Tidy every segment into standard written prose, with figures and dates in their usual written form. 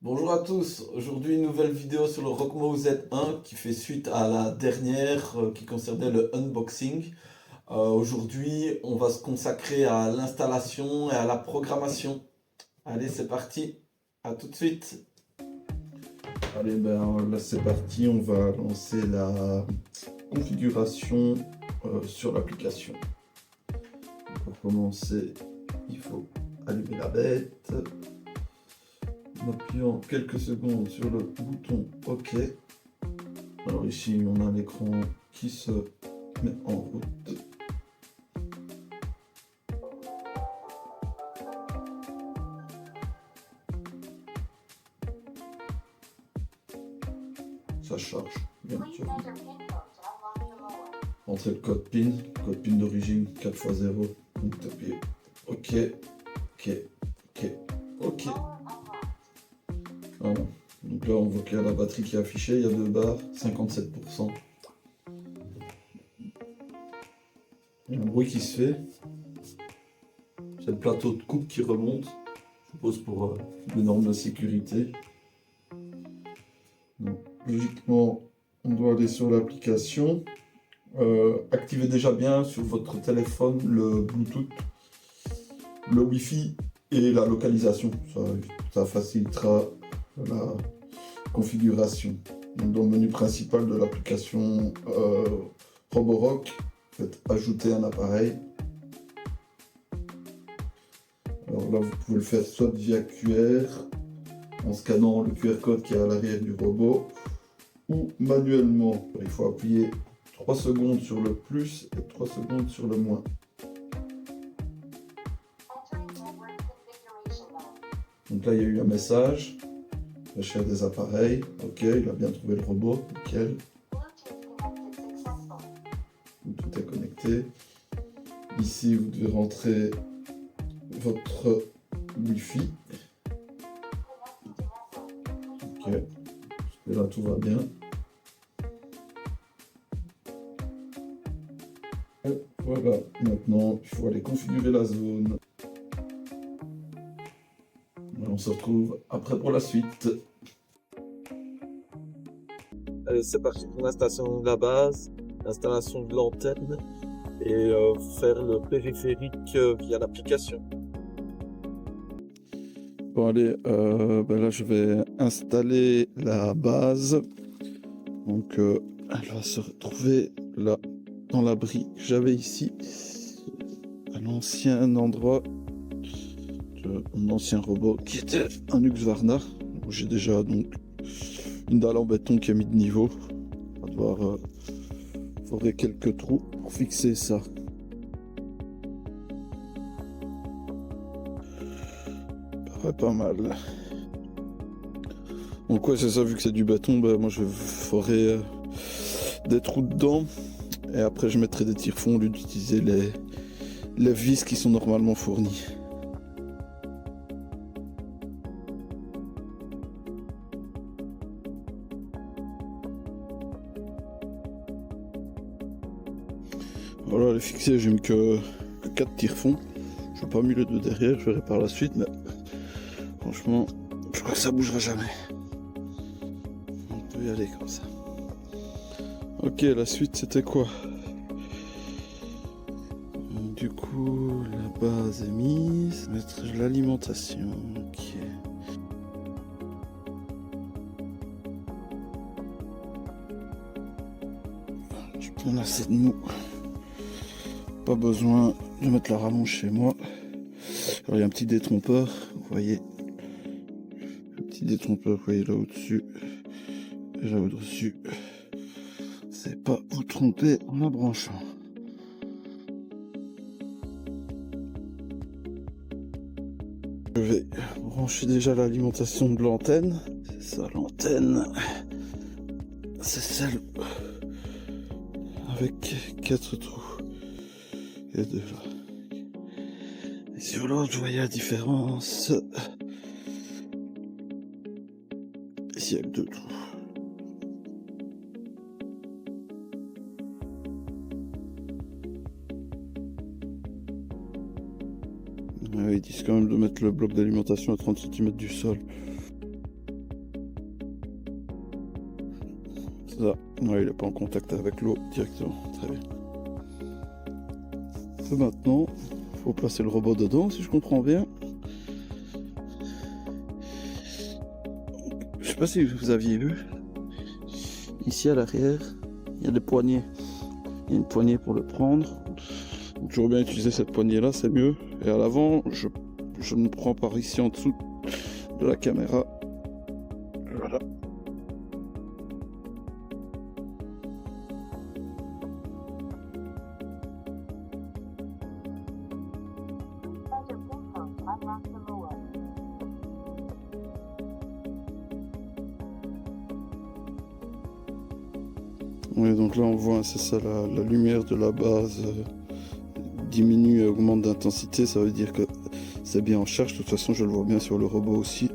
Bonjour à tous, aujourd'hui une nouvelle vidéo sur le Rockmo Z1 qui fait suite à la dernière qui concernait le unboxing. Aujourd'hui on va se consacrer à l'installation et à la programmation. Allez c'est parti, à tout de suite. Allez, ben là c'est parti, on va lancer la configuration sur l'application. Pour commencer, il faut allumer la bête, en appuyant quelques secondes sur le bouton OK. Alors ici on a l'écran qui se met en route. Ça charge, bien sûr. Entrez le code PIN d'origine 4x0, donc tapez OK, OK, OK, OK. Voilà. Donc là on voit qu'il y a la batterie qui est affichée, il y a 2 barres, 57%. Il y a un bruit qui se fait. C'est le plateau de coupe qui remonte, je suppose pour les normes de sécurité. Donc, logiquement, on doit aller sur l'application. Activez déjà bien sur votre téléphone le Bluetooth, le Wi-Fi et la localisation. Ça facilitera la configuration. Donc, dans le menu principal de l'application Roborock, faites ajouter un appareil. Alors là, vous pouvez le faire soit via QR, en scannant le QR code qui est à l'arrière du robot, ou manuellement. Il faut appuyer 3 secondes sur le plus et 3 secondes sur le moins. Donc là, il y a eu un message. Achat des appareils. Ok, il a bien trouvé le robot. Nickel. Tout est connecté. Ici, vous devez rentrer votre Wi-Fi. Ok. Et là, tout va bien. Et voilà. Maintenant, il faut aller configurer la zone. On se retrouve après pour la suite. Allez c'est parti pour l'installation de la base, l'installation de l'antenne et faire le périphérique via l'application. Bon allez, là je vais installer la base. Donc elle va se retrouver là dans l'abri que j'avais ici, à l'ancien endroit de mon ancien robot qui était un Husqvarna. J'ai déjà donc une dalle en béton qui est mise de niveau. On va devoir forer quelques trous pour fixer ça. Paraît pas mal. Donc ouais c'est ça, vu que c'est du béton, moi je vais forer des trous dedans et après je mettrai des tire-fonds au lieu d'utiliser les vis qui sont normalement fournies. Voilà, les fixés, j'ai mis que 4 tire-fonds. Je n'ai pas mis les 2 derrière, je verrai par la suite, mais franchement, je crois que ça bougera jamais. On peut y aller comme ça. Ok, la suite c'était quoi? Du coup, la base est mise. Mettre l'alimentation. Ok. Du coup, on a assez de mou. Pas besoin de mettre la rallonge chez moi. Alors, il y a un petit détrompeur, vous voyez. Un petit détrompeur, vous voyez là au-dessus. Et là au-dessus. C'est pas vous tromper en la branchant. Je vais brancher déjà l'alimentation de l'antenne. C'est ça l'antenne. C'est celle avec 4 trous. Et 2 là. Et sur l'autre, je voyais la différence. Ici, il y a que 2 trous. Ils disent quand même de mettre le bloc d'alimentation à 30 cm du sol. Ça, ouais, il n'est pas en contact avec l'eau directement. Très bien. Et maintenant, il faut placer le robot dedans, si je comprends bien. Je sais pas si vous aviez vu. Ici à l'arrière, il y a des poignées. Il y a une poignée pour le prendre. Donc, j'aurais bien utilisé cette poignée là, c'est mieux. Et à l'avant, je ne prends par ici en dessous de la caméra. Voilà. Oui, donc là on voit, c'est ça, la lumière de la base diminue et augmente d'intensité, ça veut dire que c'est bien en charge. De toute façon, je le vois bien sur le robot aussi,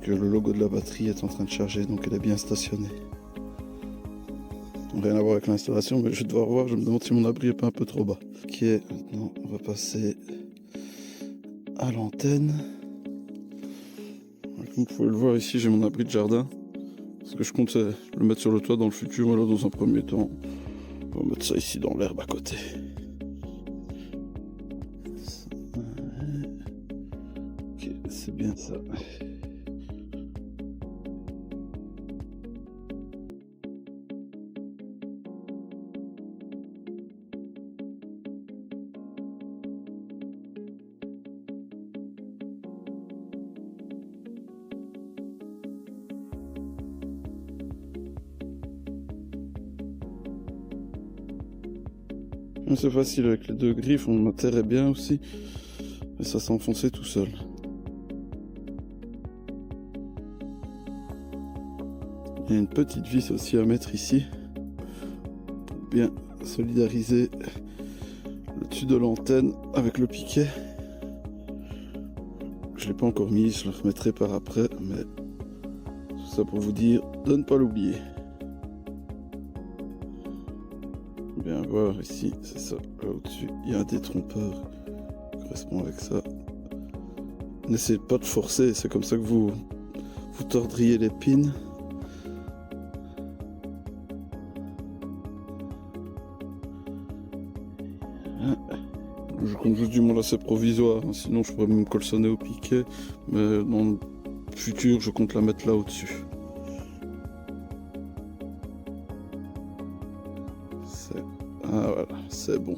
que le logo de la batterie est en train de charger, donc elle est bien stationnée. Rien à voir avec l'installation, mais je vais devoir voir, je me demande si mon abri est pas un peu trop bas. Ok, maintenant on va passer à l'antenne. Comme vous pouvez le voir ici, j'ai mon abri de jardin. Ce que je compte, c'est le mettre sur le toit dans le futur, mais là dans un premier temps, on va mettre ça ici dans l'herbe à côté. Ok, c'est bien ça. C'est facile avec les deux griffes, on m'intéresse bien aussi, mais ça s'est enfoncé tout seul. Il y a une petite vis aussi à mettre ici, pour bien solidariser le dessus de l'antenne avec le piquet. Je ne l'ai pas encore mis, je le remettrai par après, mais tout ça pour vous dire de ne pas l'oublier. Bien voir ici, c'est ça, là au-dessus, il y a un détrompeur qui correspond avec ça. N'essayez pas de forcer, c'est comme ça que vous tordriez les pins. Je compte juste du monde assez provisoire, hein, sinon je pourrais me colsonner au piquet, mais dans le futur je compte la mettre là au-dessus. Ah voilà, c'est bon.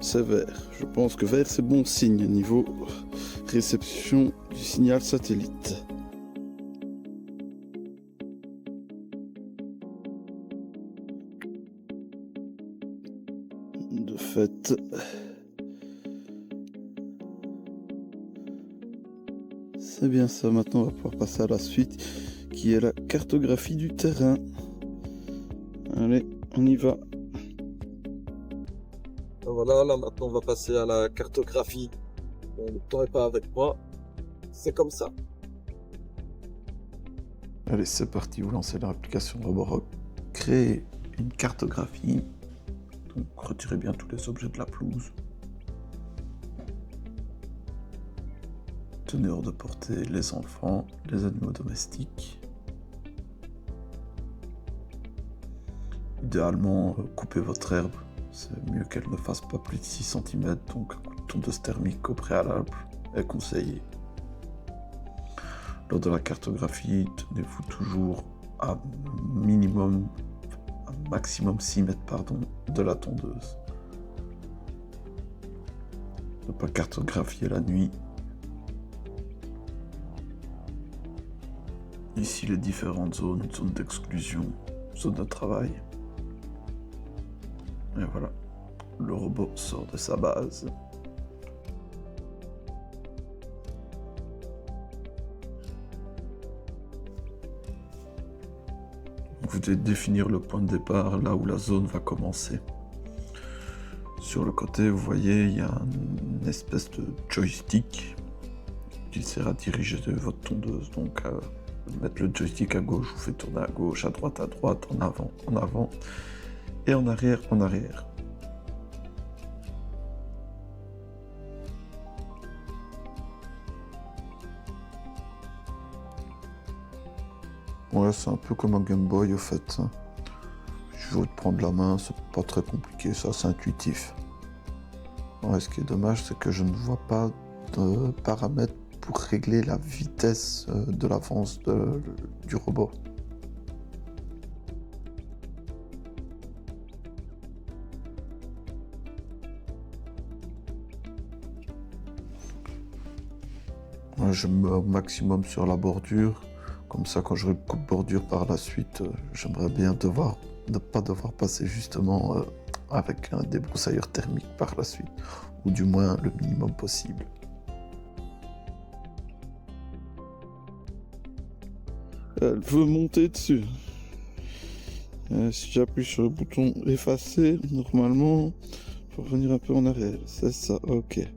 C'est vert. Je pense que vert c'est bon signe niveau réception du signal satellite. De fait, c'est bien ça. Maintenant on va pouvoir passer à la suite qui est la cartographie du terrain. Allez, on y va. Voilà, là maintenant on va passer à la cartographie. Bon, le temps n'est pas avec moi. C'est comme ça. Allez, c'est parti, vous lancez l'application Roborock. Créez une cartographie. Donc retirez bien tous les objets de la pelouse. Tenez hors de portée les enfants, les animaux domestiques. Idéalement, coupez votre herbe. C'est mieux qu'elle ne fasse pas plus de 6 cm, donc un coup de tondeuse thermique au préalable est conseillé. Lors de la cartographie, tenez-vous toujours à maximum 6 mètres de la tondeuse. Ne pas cartographier la nuit. Ici les différentes zones d'exclusion, zone de travail. Et voilà, le robot sort de sa base. Vous devez définir le point de départ, là où la zone va commencer. Sur le côté, vous voyez, il y a une espèce de joystick qui sert à diriger votre tondeuse. Donc, mettre le joystick à gauche, vous faites tourner à gauche, à droite, en avant, et en arrière, en arrière. Ouais, c'est un peu comme un Game Boy au fait. Je veux te prendre la main, c'est pas très compliqué, ça, c'est intuitif. Ouais, ce qui est dommage, c'est que je ne vois pas de paramètres pour régler la vitesse de l'avance du robot. Ouais, je me mets au maximum sur la bordure. Comme ça, quand je coupe bordure par la suite, j'aimerais bien ne pas devoir passer justement avec un débroussailleur thermique par la suite. Ou du moins le minimum possible. Elle veut monter dessus. Si j'appuie sur le bouton effacer, normalement, il faut revenir un peu en arrière. C'est ça, ok.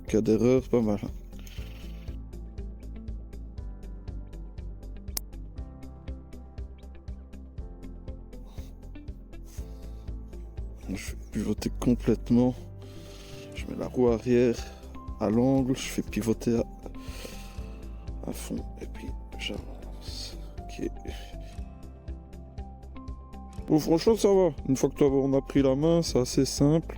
Cas d'erreur, pas mal. Je fais pivoter complètement. Je mets la roue arrière à l'angle, je fais pivoter à fond et puis j'avance. Ok. Bon, franchement, ça va. Une fois que on a pris la main, c'est assez simple.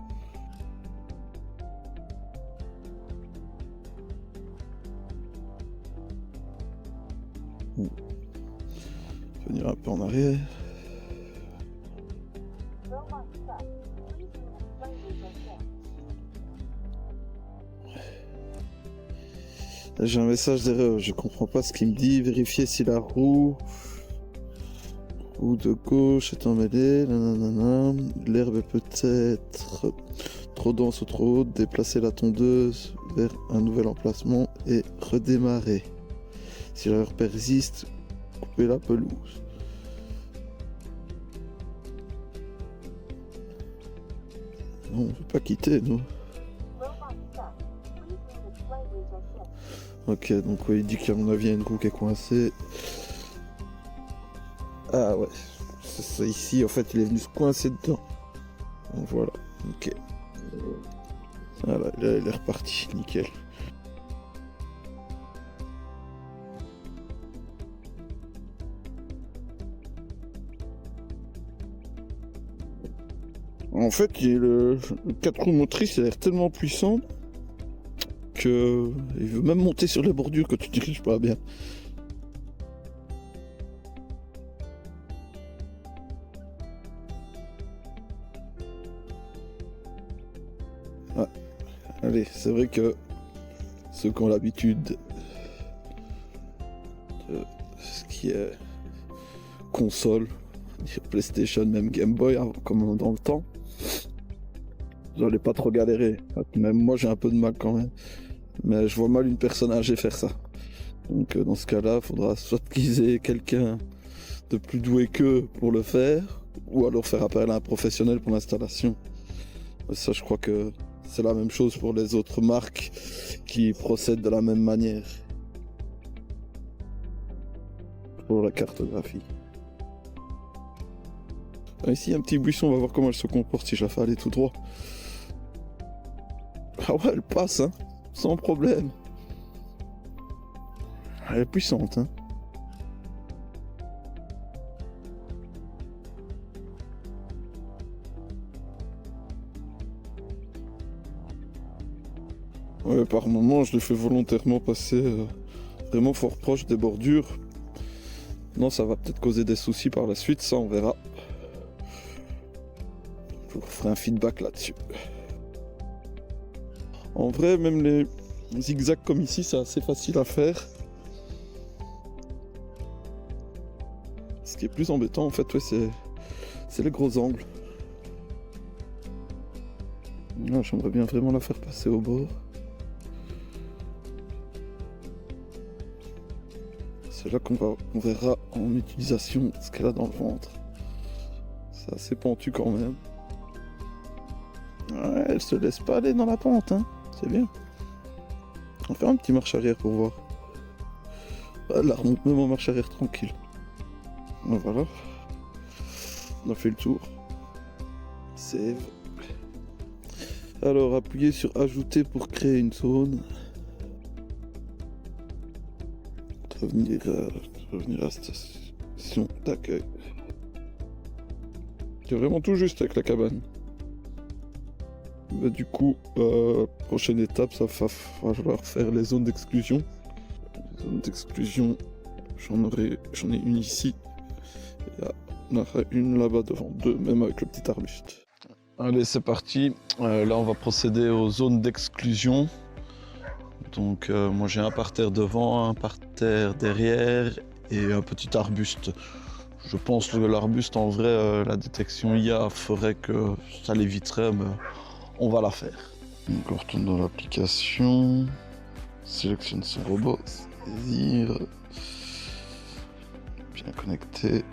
Venir un peu en arrière. J'ai un message d'erreur, je comprends pas ce qu'il me dit. Vérifier si la roue de gauche est emmêlée. L'herbe est peut-être trop dense ou trop haute. Déplacer la tondeuse vers un nouvel emplacement et redémarrer. Si l'erreur persiste, couper la pelouse. Non, on ne veut pas quitter, nous. Ok, donc ouais, il dit qu'à mon avis, il y a une roue qui est coincée. Ah ouais, c'est ça ici, en fait, il est venu se coincer dedans. Donc voilà, ok. Voilà, là, il est reparti, nickel. En fait, le 4 roues motrices, il a l'air tellement puissant que il veut même monter sur les bordures quand tu diriges pas bien. Ah, allez, c'est vrai que ceux qui ont l'habitude de ce qui est console, PlayStation, même Game Boy, hein, comme dans le temps, j'allais pas trop galérer. Même moi, j'ai un peu de mal quand même. Mais je vois mal une personne âgée faire ça. Donc dans ce cas-là, il faudra soit qu'ils aient quelqu'un de plus doué qu'eux pour le faire, ou alors faire appel à un professionnel pour l'installation. Ça, je crois que c'est la même chose pour les autres marques qui procèdent de la même manière. Pour la cartographie. Ici, un petit buisson, on va voir comment elle se comporte si je la fais aller tout droit. Ah ouais, elle passe, hein, sans problème. Elle est puissante, hein. Ouais, par moment, je l'ai fait volontairement passer vraiment fort proche des bordures. Non, ça va peut-être causer des soucis par la suite, ça on verra. Je vous ferai un feedback là-dessus. En vrai, même les zigzags comme ici, c'est assez facile à faire. Ce qui est plus embêtant, en fait, ouais, c'est les gros angles. Ah, j'aimerais bien vraiment la faire passer au bord. C'est là qu'on verra en utilisation ce qu'elle a dans le ventre. C'est assez pentu quand même. Ouais, elle se laisse pas aller dans la pente, hein. C'est bien. On va faire un petit marche arrière pour voir. Elle la remonte même en marche arrière tranquille. Voilà. On a fait le tour. Save. Alors, appuyez sur ajouter pour créer une zone. revenir à la station d'accueil. C'est vraiment tout juste avec la cabane. Bah, du coup, prochaine étape, ça va falloir faire les zones d'exclusion. Les zones d'exclusion, j'en ai une ici. Et il y en aura une là-bas devant, deux, même avec le petit arbuste. Allez, c'est parti. Là, on va procéder aux zones d'exclusion. Donc, moi, j'ai un parterre devant, un parterre derrière et un petit arbuste. Je pense que l'arbuste, en vrai, la détection IA ferait que ça l'éviterait, mais on va la faire. Donc, on retourne dans l'application, sélectionne son robot, saisir, bien connecté.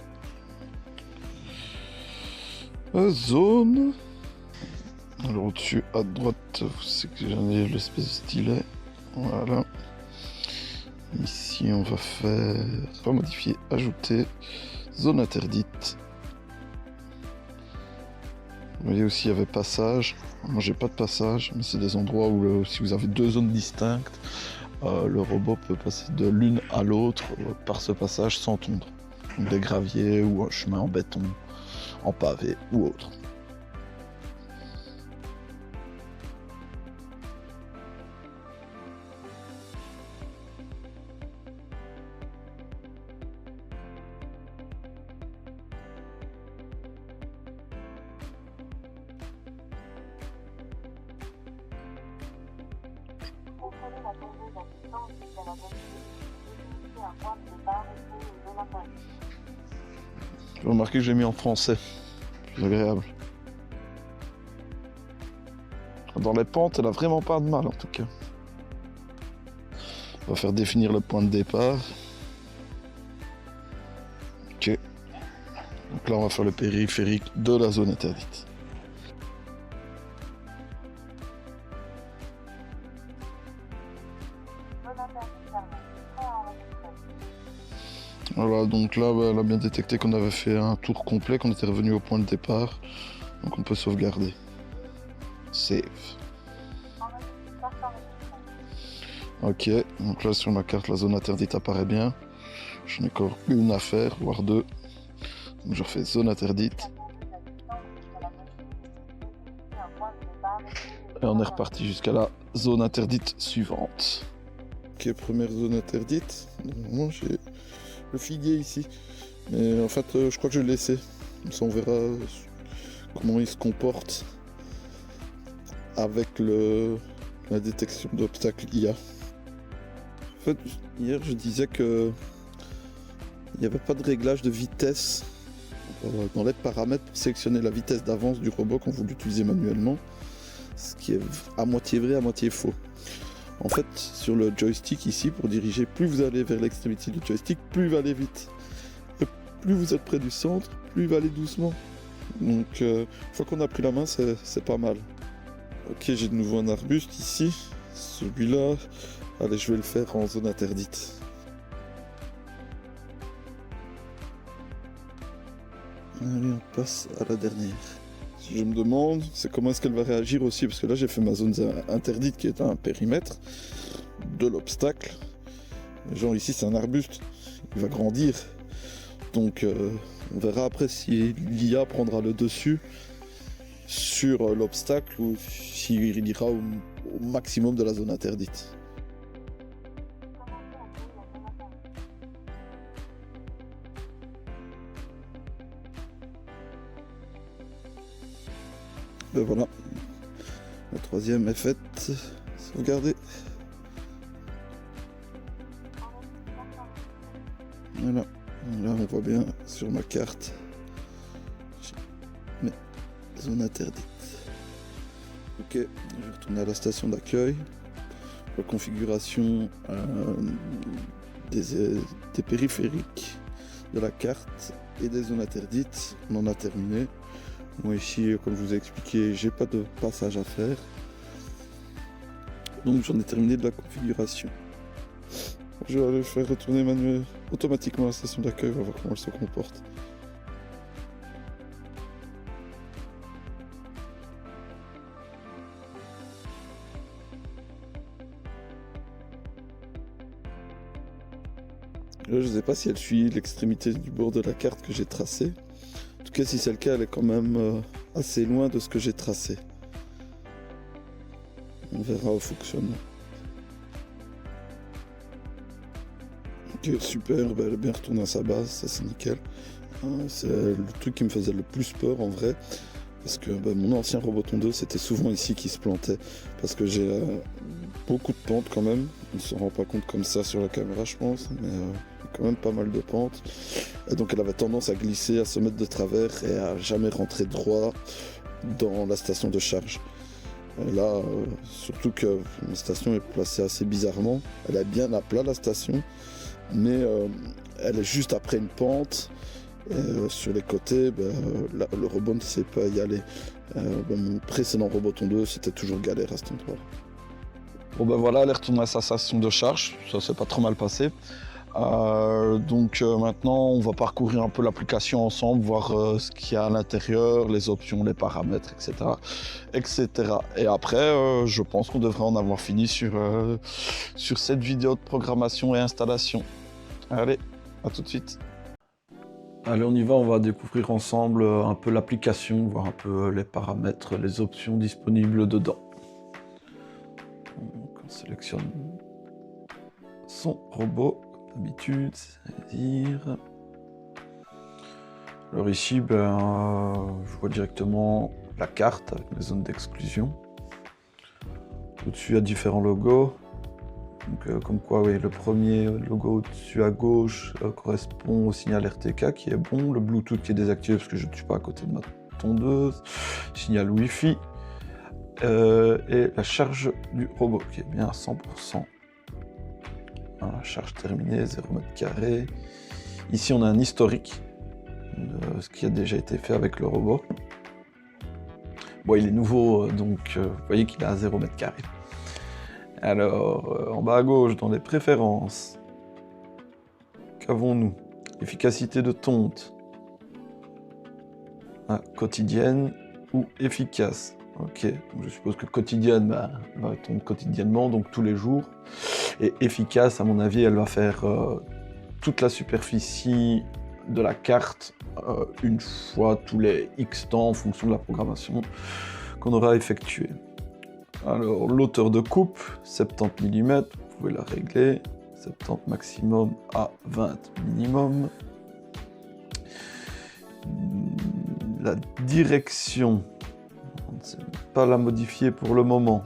Zone. Alors au-dessus à droite, vous savez que j'en ai l'espèce de stylet. Voilà. Ici on va faire pas modifier, ajouter zone interdite. Vous voyez aussi il y avait passage. Moi j'ai pas de passage, mais c'est des endroits où si vous avez deux zones distinctes, le robot peut passer de l'une à l'autre par ce passage sans tondre. Des graviers ou un chemin en béton, en pavé ou autre. J'ai remarqué que j'ai mis en français, plus agréable. Dans les pentes, elle a vraiment pas de mal en tout cas. On va faire définir le point de départ. Ok. Donc là, on va faire le périphérique de la zone interdite. Voilà, donc là, elle a bien détecté qu'on avait fait un tour complet, qu'on était revenu au point de départ. Donc on peut sauvegarder. Save. Ok, donc là sur ma carte, la zone interdite apparaît bien. Je n'ai encore une à faire, voire deux. Donc je refais zone interdite. Et on est reparti jusqu'à la zone interdite suivante. Ok, première zone interdite. Normalement, j'ai le figuier ici. Mais en fait, je crois que je vais le laisser. Comme ça, on verra comment il se comporte avec la détection d'obstacles IA. En fait, hier, je disais que il n'y avait pas de réglage de vitesse dans les paramètres pour sélectionner la vitesse d'avance du robot quand vous l'utilisez manuellement. Ce qui est à moitié vrai, à moitié faux. En fait, sur le joystick ici, pour diriger, plus vous allez vers l'extrémité du joystick, plus il va aller vite. Et plus vous êtes près du centre, plus il va aller doucement. Donc, une fois qu'on a pris la main, c'est pas mal. Ok, j'ai de nouveau un arbuste ici. Celui-là, allez, je vais le faire en zone interdite. Allez, on passe à la dernière. Je me demande, c'est comment est-ce qu'elle va réagir aussi, parce que là j'ai fait ma zone interdite qui est un périmètre de l'obstacle. Genre ici c'est un arbuste, il va grandir. Donc on verra après si l'IA prendra le dessus sur l'obstacle ou s'il ira au maximum de la zone interdite. Ben voilà, la troisième est faite, sauvegardée. Voilà, là on voit bien sur ma carte, mais zone interdite. Ok, je vais retourner à la station d'accueil. La configuration des périphériques de la carte et des zones interdites, on en a terminé. Moi ici, comme je vous ai expliqué, j'ai pas de passage à faire. Donc j'en ai terminé de la configuration. Je vais aller faire retourner automatiquement à la station d'accueil, on va voir comment elle se comporte. Là, je ne sais pas si elle suit l'extrémité du bord de la carte que j'ai tracée. En tout cas, si c'est le cas, elle est quand même assez loin de ce que j'ai tracé. On verra au fonctionnement. Ok, super, elle est bien retournée à sa base, ça c'est nickel. C'est le truc qui me faisait le plus peur en vrai. Parce que mon ancien Roboton 2, c'était souvent ici qu'il se plantait. Parce que j'ai beaucoup de pentes quand même. On ne se rend pas compte comme ça sur la caméra, je pense. Mais quand même pas mal de pentes. Et donc elle avait tendance à glisser, à se mettre de travers et à jamais rentrer droit dans la station de charge. Et là, surtout que la station est placée assez bizarrement. Elle est bien à plat la station. Mais elle est juste après une pente. Sur les côtés, le robot ne sait pas y aller. Mon précédent Roboton 2, c'était toujours galère à cet endroit. Bon ben voilà, elle est retournée à sa station de charge, ça s'est pas trop mal passé. Donc maintenant, on va parcourir un peu l'application ensemble, voir ce qu'il y a à l'intérieur, les options, les paramètres, etc. etc. Et après, je pense qu'on devrait en avoir fini sur cette vidéo de programmation et installation. Allez, à tout de suite. Allez, on y va, on va découvrir ensemble un peu l'application, voir un peu les paramètres, les options disponibles dedans. Donc, on sélectionne son robot, comme d'habitude, saisir. Alors ici, je vois directement la carte avec les zones d'exclusion. Au-dessus, il y a différents logos. Donc, comme quoi, oui, le premier logo au-dessus à gauche correspond au signal RTK qui est bon, le Bluetooth qui est désactivé parce que je ne suis pas à côté de ma tondeuse, signal Wi-Fi, et la charge du robot qui est bien à 100%. Voilà, charge terminée, 0 m². Ici, on a un historique de ce qui a déjà été fait avec le robot. Bon, il est nouveau, donc vous voyez qu'il est à 0 m². Alors, en bas à gauche, dans les préférences, qu'avons-nous? Efficacité de tonte. Quotidienne ou efficace. Ok, donc je suppose que quotidienne va tondre quotidiennement, donc tous les jours. Et efficace, à mon avis, elle va faire toute la superficie de la carte une fois tous les X temps en fonction de la programmation qu'on aura effectuée. Alors, l'auteur de coupe, 70 mm, vous pouvez la régler, 70 maximum à 20 minimum. La direction, on ne sait pas la modifier pour le moment.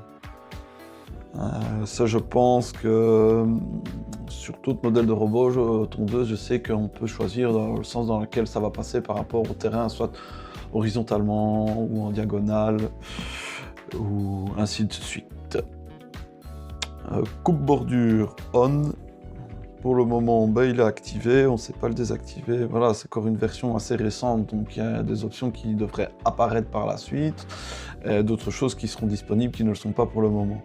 Ça, je pense que sur tout modèle de robot, tondeuse, je sais qu'on peut choisir dans le sens dans lequel ça va passer par rapport au terrain, soit horizontalement ou en diagonale, ou ainsi de suite. Coupe bordure on. Pour le moment, il est activé, on ne sait pas le désactiver. Voilà, c'est encore une version assez récente, donc il y a des options qui devraient apparaître par la suite, et d'autres choses qui seront disponibles qui ne le sont pas pour le moment.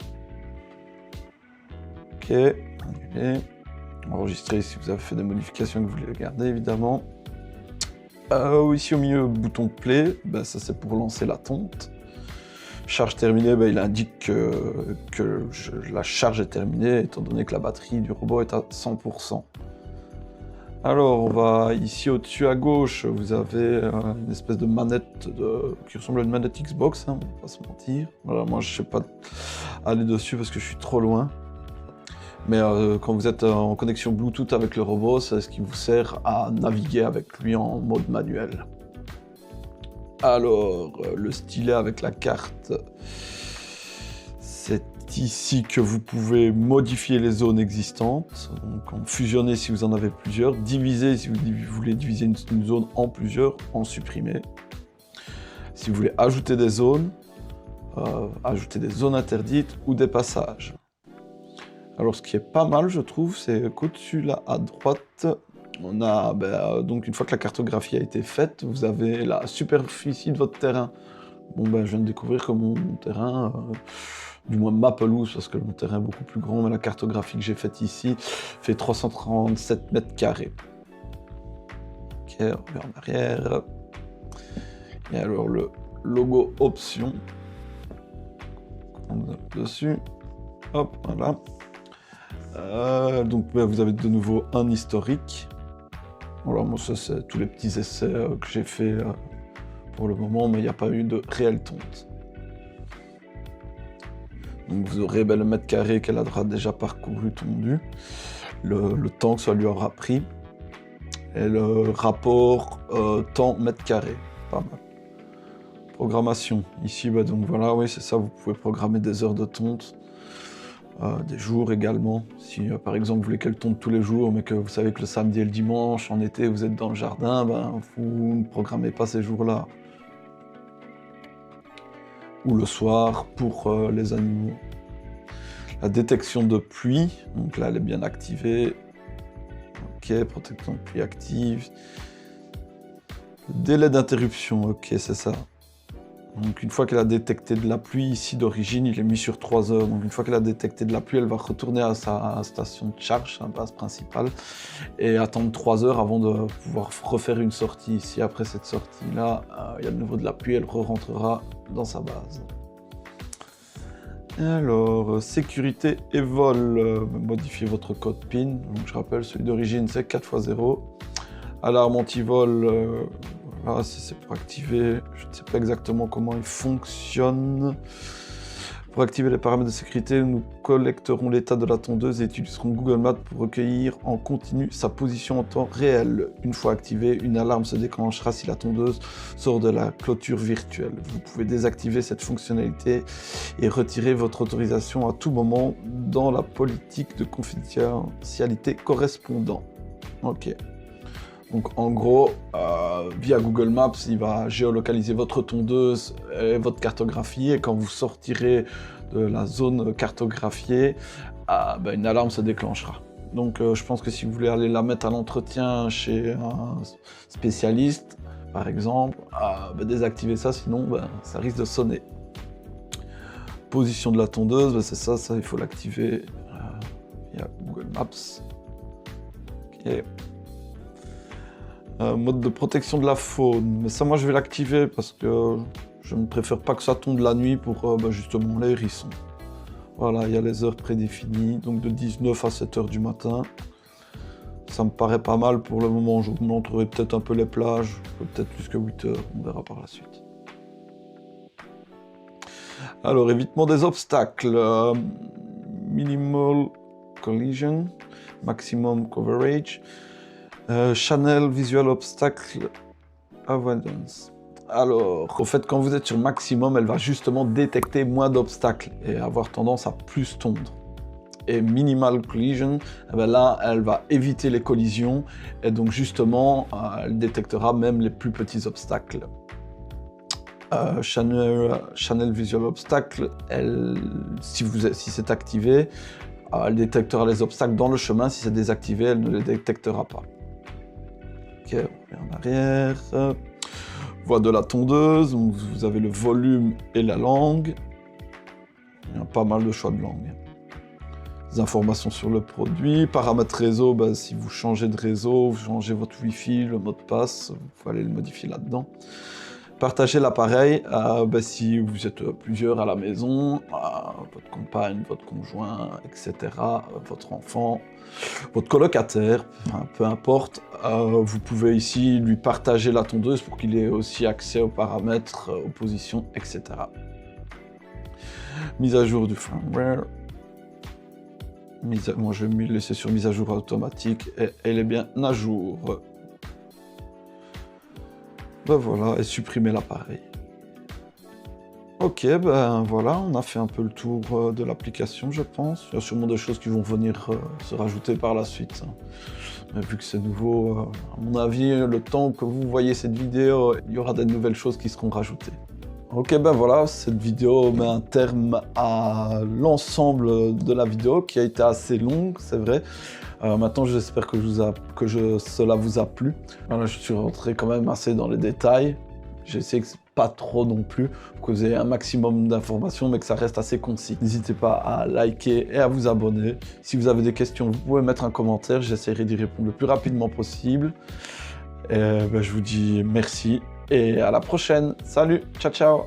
Ok, annuler. Enregistrer si vous avez fait des modifications que vous voulez garder, évidemment. Ici au milieu, bouton play, ça c'est pour lancer la tonte. Charge terminée, il indique que la charge est terminée, étant donné que la batterie du robot est à 100%. Alors, on va ici au-dessus à gauche, vous avez une espèce de manette qui ressemble à une manette Xbox, on va pas se mentir. Voilà, moi je ne sais pas aller dessus parce que je suis trop loin. Mais quand vous êtes en connexion Bluetooth avec le robot, c'est ce qui vous sert à naviguer avec lui en mode manuel. Alors, le stylet avec la carte, c'est ici que vous pouvez modifier les zones existantes. Donc, en fusionner si vous en avez plusieurs, diviser si vous voulez diviser une zone en plusieurs, en supprimer. Si vous voulez ajouter des zones interdites ou des passages. Alors, ce qui est pas mal, je trouve, c'est qu'au-dessus, là, à droite, on a, donc une fois que la cartographie a été faite, vous avez la superficie de votre terrain. Bon, je viens de découvrir que mon terrain, du moins ma pelouse, parce que mon terrain est beaucoup plus grand, mais la cartographie que j'ai faite ici fait 337 m². Ok, on revient en arrière. Et alors, le logo option. On va dessus. Hop, voilà. Donc vous avez de nouveau un historique. Voilà, moi ça c'est tous les petits essais que j'ai fait pour le moment, mais il n'y a pas eu de réelle tonte. Donc vous aurez le mètre carré qu'elle aura déjà parcouru tondu, le temps que ça lui aura pris, et le rapport temps mètre carré. Pas mal. Programmation. Ici, donc voilà, oui c'est ça, vous pouvez programmer des heures de tonte. Des jours également, si par exemple vous voulez qu'elle tombe tous les jours, mais que vous savez que le samedi et le dimanche, en été, vous êtes dans le jardin, vous ne programmez pas ces jours-là. Ou le soir pour les animaux. La détection de pluie, donc là elle est bien activée. Ok, protection de pluie active. Délai d'interruption, ok c'est ça. Donc une fois qu'elle a détecté de la pluie, ici d'origine, il est mis sur 3 heures. Donc une fois qu'elle a détecté de la pluie, elle va retourner à sa station de charge, sa base principale, et attendre 3 heures avant de pouvoir refaire une sortie. Si après cette sortie-là, il y a de nouveau de la pluie, elle re-rentrera dans sa base. Alors, sécurité et vol, modifiez votre code PIN. Donc je rappelle, celui d'origine c'est 4x0. Alarme anti-vol, voilà, si c'est pour activer, je ne sais pas exactement comment il fonctionne. Pour activer les paramètres de sécurité, nous collecterons l'état de la tondeuse et utiliserons Google Maps pour recueillir en continu sa position en temps réel. Une fois activée, une alarme se déclenchera si la tondeuse sort de la clôture virtuelle. Vous pouvez désactiver cette fonctionnalité et retirer votre autorisation à tout moment dans la politique de confidentialité correspondant. Ok. Donc en gros, via Google Maps, il va géolocaliser votre tondeuse et votre cartographie, et quand vous sortirez de la zone cartographiée, une alarme se déclenchera. Donc je pense que si vous voulez aller la mettre à l'entretien chez un spécialiste, par exemple, désactivez ça, sinon ça risque de sonner. Position de la tondeuse, c'est ça il faut l'activer via Google Maps. Ok. Mode de protection de la faune, mais ça moi je vais l'activer parce que je ne préfère pas que ça tombe la nuit pour justement les hérissons. Voilà, il y a les heures prédéfinies, donc de 19 à 7 h du matin. Ça me paraît pas mal pour le moment, je vous montrerai peut-être un peu les plages, peut-être jusqu'à 8 h, on verra par la suite. Alors, évitement des obstacles, minimal collision, maximum coverage. Channel Visual Obstacle Avoidance. Alors, au fait, quand vous êtes sur maximum, elle va justement détecter moins d'obstacles et avoir tendance à plus tondre. Et Minimal Collision, là, elle va éviter les collisions et donc justement, elle détectera même les plus petits obstacles. Channel Visual Obstacle, si c'est activé, elle détectera les obstacles dans le chemin. Si c'est désactivé, elle ne les détectera pas. Ok, on revient en arrière. Voie de la tondeuse, donc vous avez le volume et la langue. Il y a pas mal de choix de langue. Des informations sur le produit. Paramètres réseau, si vous changez de réseau, vous changez votre Wi-Fi, le mot de passe, vous pouvez aller le modifier là-dedans. Partagez l'appareil, si vous êtes plusieurs à la maison, votre compagne, votre conjoint, etc., votre enfant, votre colocataire, peu importe, vous pouvez ici lui partager la tondeuse pour qu'il ait aussi accès aux paramètres, aux positions, etc. Mise à jour du firmware. Moi je vais me laisser sur mise à jour automatique et elle est bien à jour. Voilà, et supprimer l'appareil. Ok, voilà, on a fait un peu le tour de l'application, je pense. Il y a sûrement des choses qui vont venir se rajouter par la suite. Mais vu que c'est nouveau, à mon avis, le temps que vous voyez cette vidéo, il y aura des nouvelles choses qui seront rajoutées. Ok, voilà, cette vidéo met un terme à l'ensemble de la vidéo, qui a été assez longue, c'est vrai. Maintenant, j'espère que cela vous a plu. Voilà, je suis rentré quand même assez dans les détails. J'essaie que c'est pas trop non plus, pour que vous ayez un maximum d'informations, mais que ça reste assez concis. N'hésitez pas à liker et à vous abonner. Si vous avez des questions, vous pouvez mettre un commentaire, j'essaierai d'y répondre le plus rapidement possible. Et je vous dis merci et à la prochaine. Salut, ciao ciao.